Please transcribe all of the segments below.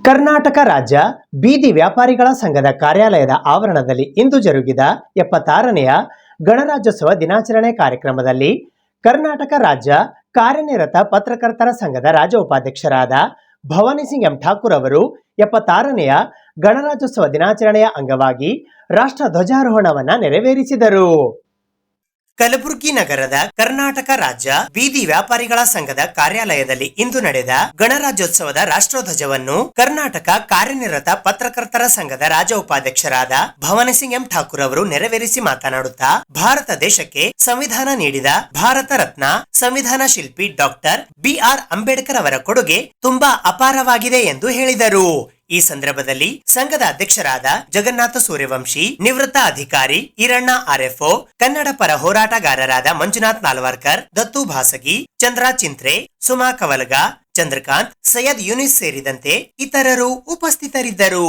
ಕರ್ನಾಟಕ ರಾಜ್ಯ ಬೀದಿ ವ್ಯಾಪಾರಿಗಳ ಸಂಘದ ಕಾರ್ಯಾಲಯದ ಆವರಣದಲ್ಲಿ ಇಂದು ಜರುಗಿದ 76ನೇಯ ಗಣರಾಜ್ಯೋತ್ಸವ ದಿನಾಚರಣೆ ಕಾರ್ಯಕ್ರಮದಲ್ಲಿ ಕರ್ನಾಟಕ ರಾಜ್ಯ ಕಾರ್ಯನಿರತ ಪತ್ರಕರ್ತರ ಸಂಘದ ರಾಜ್ಯ ಉಪಾಧ್ಯಕ್ಷರಾದ ಭವಾನಿ ಸಿಂಗ್ ಎಂ ಠಾಕೂರ್ ಅವರು 76ನೇಯ ಗಣರಾಜ್ಯೋತ್ಸವ ದಿನಾಚರಣೆಯ ಅಂಗವಾಗಿ ರಾಷ್ಟ್ರ ಧ್ವಜಾರೋಹಣವನ್ನು ನೆರವೇರಿಸಿದರು. ಕಲಬುರಗಿ ನಗರದ ಕರ್ನಾಟಕ ರಾಜ್ಯ ಬೀದಿ ವ್ಯಾಪಾರಿಗಳ ಸಂಘದ ಕಾರ್ಯಾಲಯದಲ್ಲಿ ಇಂದು ನಡೆದ ಗಣರಾಜ್ಯೋತ್ಸವದ ರಾಷ್ಟ್ರಧ್ವಜವನ್ನು ಕರ್ನಾಟಕ ಕಾರ್ಯನಿರತ ಪತ್ರಕರ್ತರ ಸಂಘದ ರಾಜ್ಯ ಉಪಾಧ್ಯಕ್ಷರಾದ ಭವಾನಿ ಸಿಂಗ್ ಎಂ ಠಾಕೂರ್ ಅವರು ನೆರವೇರಿಸಿ ಮಾತನಾಡುತ್ತಾ, ಭಾರತ ದೇಶಕ್ಕೆ ಸಂವಿಧಾನ ನೀಡಿದ ಭಾರತ ರತ್ನ ಸಂವಿಧಾನ ಶಿಲ್ಪಿ ಡಾಕ್ಟರ್ BR ಅಂಬೇಡ್ಕರ್ ಅವರ ಕೊಡುಗೆ ತುಂಬಾ ಅಪಾರವಾಗಿದೆ ಎಂದು ಹೇಳಿದರು. ಈ ಸಂದರ್ಭದಲ್ಲಿ ಸಂಘದ ಅಧ್ಯಕ್ಷರಾದ ಜಗನ್ನಾಥ ಸೂರ್ಯವಂಶಿ, ನಿವೃತ್ತ ಅಧಿಕಾರಿ ಈರಣ್ಣ RFO, ಕನ್ನಡ ಪರ ಹೋರಾಟಗಾರರಾದ ಮಂಜುನಾಥ್ ನಾಲ್ವರ್ಕರ್, ದತ್ತು ಭಾಸಗಿ, ಚಂದ್ರ ಚಿಂತ್ರೆ, ಸುಮಾ ಕವಲಗ, ಚಂದ್ರಕಾಂತ್, ಸೈಯದ್ ಯೂನಿಸ್ ಸೇರಿದಂತೆ ಇತರರು ಉಪಸ್ಥಿತರಿದ್ದರು.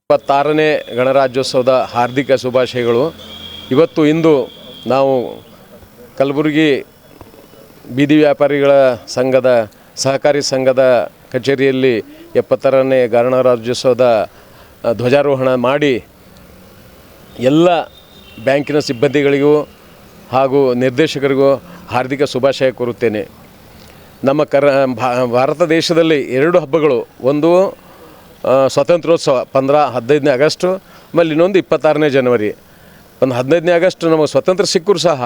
26ನೇ ಗಣರಾಜ್ಯೋತ್ಸವದ ಹಾರ್ದಿಕ ಶುಭಾಶಯಗಳು. ಇಂದು ನಾವು ಕಲಬುರಗಿ ಬೀದಿ ವ್ಯಾಪಾರಿಗಳ ಸಂಘದ ಸಹಕಾರಿ ಸಂಘದ ಕಚೇರಿಯಲ್ಲಿ 76ನೇ ಗಣರಾಜ್ಯೋತ್ಸವದ ಧ್ವಜಾರೋಹಣ ಮಾಡಿ ಎಲ್ಲ ಬ್ಯಾಂಕಿನ ಸಿಬ್ಬಂದಿಗಳಿಗೂ ಹಾಗೂ ನಿರ್ದೇಶಕರಿಗೂ ಹಾರ್ದಿಕ ಶುಭಾಶಯ ಕೋರುತ್ತೇನೆ. ನಮ್ಮ ಭಾರತ ದೇಶದಲ್ಲಿ 2 ಹಬ್ಬಗಳು, ಒಂದು ಸ್ವಾತಂತ್ರ್ಯೋತ್ಸವ 15ನೇ ಆಗಸ್ಟ್, ಆಮೇಲೆ ಇನ್ನೊಂದು 26ನೇ ಜನವರಿ. ಒಂದು 15ನೇ ಆಗಸ್ಟ್ ನಮಗೆ ಸ್ವಾತಂತ್ರ್ಯ ಸಿಕ್ಕರೂ ಸಹ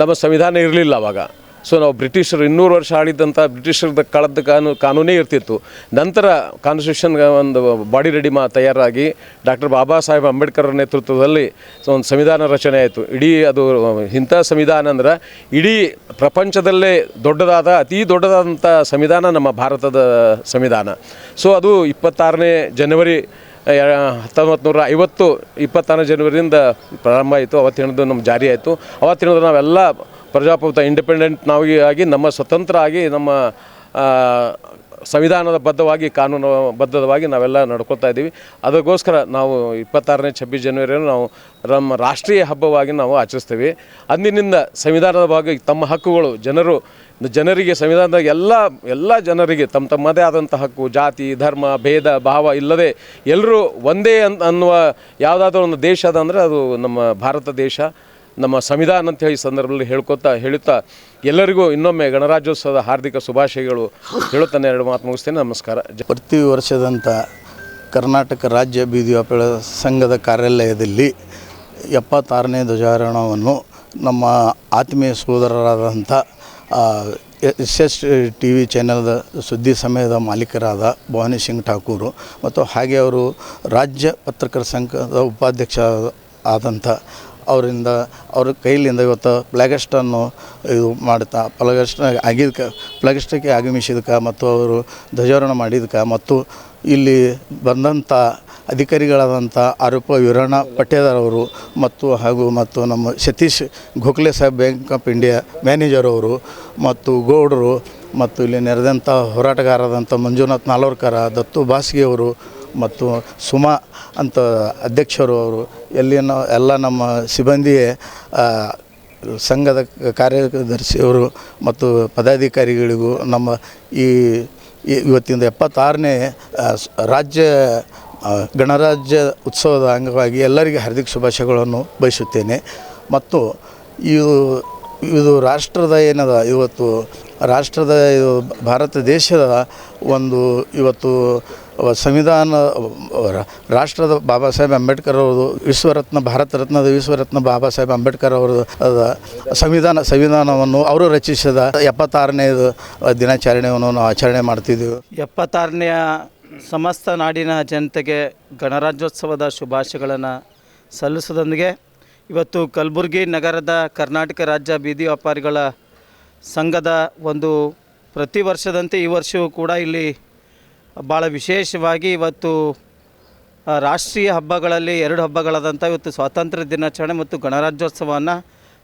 ನಮ್ಮ ಸಂವಿಧಾನ ಇರಲಿಲ್ಲ ಆವಾಗ. ಸೊ ನಾವು ಬ್ರಿಟಿಷರು 200 ವರ್ಷ ಆಳಿದಂಥ ಬ್ರಿಟಿಷರದ ಕಾಲದ ಕಾನೂನೇ ಇರ್ತಿತ್ತು. ನಂತರ ಕಾನ್ಸ್ಟಿಟ್ಯೂಷನ್ ಒಂದು ಬಾಡಿ ರೆಡಿ ತಯಾರಾಗಿ ಡಾಕ್ಟರ್ ಬಾಬಾ ಸಾಹೇಬ್ ಅಂಬೇಡ್ಕರ್ ನೇತೃತ್ವದಲ್ಲಿ ಒಂದು ಸಂವಿಧಾನ ರಚನೆ ಆಯಿತು. ಅದು ಇಂಥ ಸಂವಿಧಾನ ಅಂದ್ರೆ ಇಡೀ ಪ್ರಪಂಚದಲ್ಲೇ ಅತಿ ದೊಡ್ಡದಾದಂಥ ಸಂವಿಧಾನ ನಮ್ಮ ಭಾರತದ ಸಂವಿಧಾನ. ಸೊ ಅದು 26ನೇ ಜನವರಿ 1950 26ನೇ ಜನವರಿಯಿಂದ ಪ್ರಾರಂಭ ಆಯಿತು. ಅವತ್ತಿನದು ನಮ್ಮ ಜಾರಿ ಆಯಿತು. ಅವತ್ತಿನದು ನಾವೆಲ್ಲ ಪ್ರಜಾಪ್ರಭುತ್ವ ಇಂಡಿಪೆಂಡೆಂಟ್ ಆಗಿ ನಮ್ಮ ಸ್ವತಂತ್ರ ಆಗಿ ನಮ್ಮ ಸಂವಿಧಾನದ ಬದ್ಧವಾಗಿ ಕಾನೂನು ಬದ್ಧವಾಗಿ ನಾವೆಲ್ಲ ನಡ್ಕೊಳ್ತಾ ಇದ್ದೀವಿ. ಅದಕ್ಕೋಸ್ಕರ ನಾವು 26ನೇ 26 ಜನವರಿಯನ್ನು ನಾವು ನಮ್ಮ ರಾಷ್ಟ್ರೀಯ ಹಬ್ಬವಾಗಿ ನಾವು ಆಚರಿಸ್ತೀವಿ. ಅಂದಿನಿಂದ ಸಂವಿಧಾನದ ಭಾಗ ತಮ್ಮ ಹಕ್ಕುಗಳು ಜನರಿಗೆ ಸಂವಿಧಾನದ ಎಲ್ಲ ಜನರಿಗೆ ತಮ್ಮದೇ ಆದಂಥ ಹಕ್ಕು, ಜಾತಿ ಧರ್ಮ ಭೇದ ಭಾವ ಇಲ್ಲದೆ ಎಲ್ಲರೂ ಒಂದೇ ಅನ್ನುವ ಯಾವುದಾದ್ರೂ ಒಂದು ದೇಶ ಅದಂದರೆ ಅದು ನಮ್ಮ ಭಾರತ ದೇಶ, ನಮ್ಮ ಸಂವಿಧಾನ ಅಂತ ಈ ಸಂದರ್ಭದಲ್ಲಿ ಹೇಳುತ್ತಾ ಎಲ್ಲರಿಗೂ ಇನ್ನೊಮ್ಮೆ ಗಣರಾಜ್ಯೋತ್ಸವದ ಹಾರ್ದಿಕ ಶುಭಾಶಯಗಳು ಹೇಳುತ್ತಾನೆ 2 ಮಾತು ಮುಗಿಸ್ತೇನೆ. ನಮಸ್ಕಾರ. ಪ್ರತಿ ವರ್ಷದಂಥ ಕರ್ನಾಟಕ ರಾಜ್ಯ ಬೀದಿ ವ್ಯಾಪಾರ ಸಂಘದ ಕಾರ್ಯಾಲಯದಲ್ಲಿ 76ನೇ ಧ್ವಜಾರೋಹಣವನ್ನು ನಮ್ಮ ಆತ್ಮೀಯ ಸೋದರರಾದಂಥ TV ಚಾನೆಲ್ದ ಸುದ್ದಿ ಸಮಯದ ಮಾಲೀಕರಾದ ಭವಾನಿ ಸಿಂಗ್ ಠಾಕೂರು ಮತ್ತು ಹಾಗೆ ಅವರು ರಾಜ್ಯ ಪತ್ರಕರ್ತರ ಸಂಘದ ಉಪಾಧ್ಯಕ್ಷ ಆದಂಥ ಅವ್ರ ಕೈಲಿಂದ ಇವತ್ತು ಫ್ಲಾಗಸ್ಟನ್ನು ಇದು ಮಾಡ್ತಾ ಫ್ಲಾಗಸ್ಟಕ್ಕೆ ಆಗಮಿಸಿದಕ್ಕೆ ಮತ್ತು ಅವರು ಧ್ವಜಾರೋಹಣ ಮಾಡಿದಕ್ಕೆ ಮತ್ತು ಇಲ್ಲಿ ಬಂದಂಥ ಅಧಿಕಾರಿಗಳಾದಂಥ ಆರೋಪ ವೀರಣ್ಣ ಪಟ್ಟೇದಾರ್ ಅವರು ಮತ್ತು ನಮ್ಮ Satish Gokhale Saheb bank of India manager ಅವರು ಮತ್ತು ಗೌಡರು ಮತ್ತು ಇಲ್ಲಿ ನೆರೆದಂಥ ಹೋರಾಟಗಾರರಾದಂಥ ಮಂಜುನಾಥ್ ನಾಲ್ವರ್ಕರ, ದತ್ತು ಭಾಸ್ಗಿ ಅವರು ಮತ್ತು ಸುಮಾ ಅಂತ ಅಧ್ಯಕ್ಷರು ಅವರು ಎಲ್ಲ ನಮ್ಮ ಸಿಬ್ಬಂದಿಯೇ ಸಂಘದ ಕಾರ್ಯದರ್ಶಿಯವರು ಮತ್ತು ಪದಾಧಿಕಾರಿಗಳಿಗೂ ನಮ್ಮ ಇವತ್ತಿನ 76ನೇ ರಾಜ್ಯ ಗಣರಾಜ್ಯ ಉತ್ಸವದ ಅಂಗವಾಗಿ ಎಲ್ಲರಿಗೆ ಹಾರ್ದಿಕ ಶುಭಾಶಯಗಳನ್ನು ಬಯಸುತ್ತೇನೆ. ಮತ್ತು ಇದು ರಾಷ್ಟ್ರದ ಭಾರತ ದೇಶದ ಒಂದು ಇವತ್ತು ಸಂವಿಧಾನ ರಾಷ್ಟ್ರದ ಬಾಬಾ ಸಾಹೇಬ್ ಅಂಬೇಡ್ಕರ್ ಅವರು ಭಾರತ ರತ್ನದ ವಿಶ್ವರತ್ನ ಬಾಬಾ ಸಾಹೇಬ್ ಅಂಬೇಡ್ಕರ್ ಅವರ ಸಂವಿಧಾನವನ್ನು ಅವರು ರಚಿಸಿದ 76ನೇ ದಿನಾಚರಣೆಯನ್ನು ನಾವು ಆಚರಣೆ ಮಾಡ್ತಿದ್ದೀವಿ. 76ನೇಯ ಸಮಸ್ತ ನಾಡಿನ ಜನತೆಗೆ ಗಣರಾಜ್ಯೋತ್ಸವದ ಶುಭಾಶಯಗಳನ್ನು ಸಲ್ಲಿಸೋದೊಂದಿಗೆ ಇವತ್ತು ಕಲಬುರಗಿ ನಗರದ ಕರ್ನಾಟಕ ರಾಜ್ಯ ಬೀದಿ ವ್ಯಾಪಾರಿಗಳ ಸಂಘದ ಒಂದು ಪ್ರತಿ ವರ್ಷದಂತೆ ಈ ವರ್ಷವೂ ಕೂಡ ಇಲ್ಲಿ ಭಾಳ ವಿಶೇಷವಾಗಿ ಇವತ್ತು ರಾಷ್ಟ್ರೀಯ ಹಬ್ಬಗಳಲ್ಲಿ 2 ಹಬ್ಬಗಳಾದಂಥ ಇವತ್ತು ಸ್ವಾತಂತ್ರ್ಯ ದಿನಾಚರಣೆ ಮತ್ತು ಗಣರಾಜ್ಯೋತ್ಸವವನ್ನು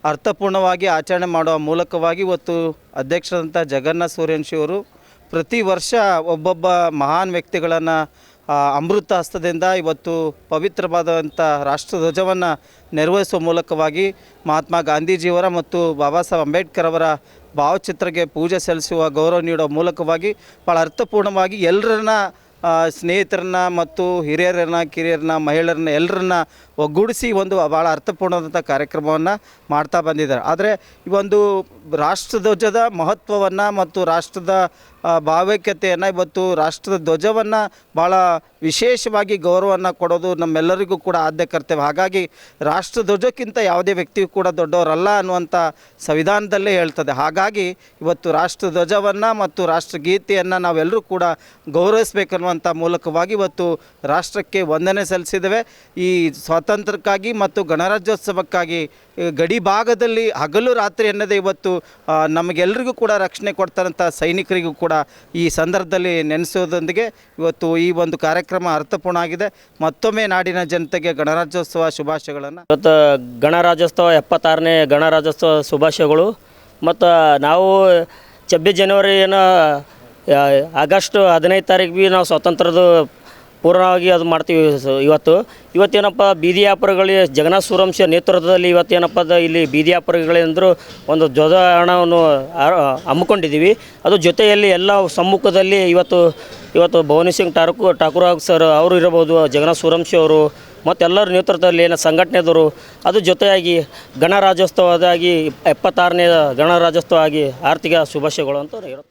ಅರ್ಥಪೂರ್ಣವಾಗಿ ಆಚರಣೆ ಮಾಡುವ ಮೂಲಕವಾಗಿ ಇವತ್ತು ಅಧ್ಯಕ್ಷರಾದಂಥ ಜಗನ್ನಾಥ ಸೂರ್ಯವಂಶಿ ಅವರು ಪ್ರತಿ ವರ್ಷ ಒಬ್ಬೊಬ್ಬ ಮಹಾನ್ ವ್ಯಕ್ತಿಗಳನ್ನು ಅಮೃತ ಹಸ್ತದಿಂದ ಇವತ್ತು ಪವಿತ್ರವಾದಂಥ ರಾಷ್ಟ್ರಧ್ವಜವನ್ನು ನಿರ್ವಹಿಸುವ ಮೂಲಕವಾಗಿ ಮಹಾತ್ಮ ಗಾಂಧೀಜಿಯವರ ಮತ್ತು ಬಾಬಾ ಸಾಹೇಬ್ ಅಂಬೇಡ್ಕರ್ ಅವರ ಭಾವಚಿತ್ರಕ್ಕೆ ಪೂಜೆ ಸಲ್ಲಿಸುವ ಗೌರವ ನೀಡುವ ಮೂಲಕವಾಗಿ ಭಾಳ ಅರ್ಥಪೂರ್ಣವಾಗಿ ಎಲ್ಲರನ್ನ ಸ್ನೇಹಿತರನ್ನ ಮತ್ತು ಹಿರಿಯರನ್ನ ಕಿರಿಯರನ್ನ ಮಹಿಳೆಯರನ್ನ ಎಲ್ಲರನ್ನ ಒಗ್ಗೂಡಿಸಿ ಒಂದು ಭಾಳ ಅರ್ಥಪೂರ್ಣವಾದಂಥ ಕಾರ್ಯಕ್ರಮವನ್ನು ಮಾಡ್ತಾ ಬಂದಿದ್ದಾರೆ. ಆದರೆ ಈ ಒಂದು ರಾಷ್ಟ್ರಧ್ವಜದ ಮಹತ್ವವನ್ನು ಮತ್ತು ರಾಷ್ಟ್ರದ ಭಾವೈಕ್ಯತೆಯನ್ನು ಇವತ್ತು ರಾಷ್ಟ್ರದ ಧ್ವಜವನ್ನು ಭಾಳ ವಿಶೇಷವಾಗಿ ಗೌರವವನ್ನು ಕೊಡೋದು ನಮ್ಮೆಲ್ಲರಿಗೂ ಕೂಡ ಆದ್ಯ ಕರ್ತವ್ಯ. ಹಾಗಾಗಿ ರಾಷ್ಟ್ರಧ್ವಜಕ್ಕಿಂತ ಯಾವುದೇ ವ್ಯಕ್ತಿಯೂ ಕೂಡ ದೊಡ್ಡವರಲ್ಲ ಅನ್ನುವಂಥ ಸಂವಿಧಾನದಲ್ಲೇ ಹೇಳ್ತದೆ. ಹಾಗಾಗಿ ಇವತ್ತು ರಾಷ್ಟ್ರಧ್ವಜವನ್ನು ಮತ್ತು ರಾಷ್ಟ್ರಗೀತೆಯನ್ನು ನಾವೆಲ್ಲರೂ ಕೂಡ ಗೌರವಿಸಬೇಕನ್ನುವಂಥ ಮೂಲಕವಾಗಿ ಇವತ್ತು ರಾಷ್ಟ್ರಕ್ಕೆ ವಂದನೆ ಸಲ್ಲಿಸಿದ್ದೇವೆ. ಈ ಸ್ವಾತಂತ್ರ್ಯಕ್ಕಾಗಿ ಮತ್ತು ಗಣರಾಜ್ಯೋತ್ಸವಕ್ಕಾಗಿ ಗಡಿ ಭಾಗದಲ್ಲಿ ಹಗಲು ರಾತ್ರಿ ಎನ್ನದೇ ಇವತ್ತು ನಮಗೆಲ್ಲರಿಗೂ ಕೂಡ ರಕ್ಷಣೆ ಕೊಡ್ತಾರಂಥ ಸೈನಿಕರಿಗೂ ಕೂಡ ಈ ಸಂದರ್ಭದಲ್ಲಿ ನೆನೆಸೋದೊಂದಿಗೆ ಇವತ್ತು ಈ ಒಂದು ಕಾರ್ಯಕ್ರಮ ಅರ್ಥಪೂರ್ಣ ಆಗಿದೆ. ಮತ್ತೊಮ್ಮೆ ನಾಡಿನ ಜನತೆಗೆ ಗಣರಾಜ್ಯೋತ್ಸವ ಶುಭಾಶಯಗಳನ್ನು. ಇವತ್ತು ಗಣರಾಜ್ಯೋತ್ಸವ 76ನೇ ಗಣರಾಜ್ಯೋತ್ಸವ ಶುಭಾಶಯಗಳು. ಮತ್ತು ನಾವು 26 ಜನವರಿ ಏನೋ ಆಗಸ್ಟ್ 15 ತಾರೀಕು ಭೀ ನಾವು ಸ್ವಾತಂತ್ರ್ಯದ ಪೂರ್ಣವಾಗಿ ಅದು ಮಾಡ್ತೀವಿ. ಇವತ್ತೇನಪ್ಪ ಬೀದಿ ವ್ಯಾಪಾರಿಗಳಿಗೆ ಜಗನ್ನಾಥ ಸೂರ್ಯವಂಶಿ ನೇತೃತ್ವದಲ್ಲಿ ಇವತ್ತೇನಪ್ಪ ಇಲ್ಲಿ ಬೀದಿ ವ್ಯಾಪಾರಿಗಳಂದರೂ ಒಂದು ಧ್ವಜಾರೋಹಣವನ್ನು ಹಮ್ಮಿಕೊಂಡಿದ್ದೀವಿ. ಅದು ಜೊತೆಯಲ್ಲಿ ಎಲ್ಲ ಸಮ್ಮುಖದಲ್ಲಿ ಇವತ್ತು ಭವಾನಿ ಸಿಂಗ್ ಠಾಕೂರ್ ಸರ್ ಅವರು ಇರಬಹುದು, ಜಗನ್ನಾಥ ಸೂರ್ಯವಂಶಿ ಅವರು ಮತ್ತು ಎಲ್ಲರ ನೇತೃತ್ವದಲ್ಲಿ ಏನು ಸಂಘಟನೆದವರು ಅದು ಜೊತೆಯಾಗಿ ಗಣರಾಜ್ಯೋತ್ಸವದಾಗಿ 76ನೇ ಗಣರಾಜ್ಯೋತ್ಸವ ಆಗಿ ಆರ್ಥಿಕ ಶುಭಾಶಯಗಳು ಅಂತ ಇರುತ್ತೆ.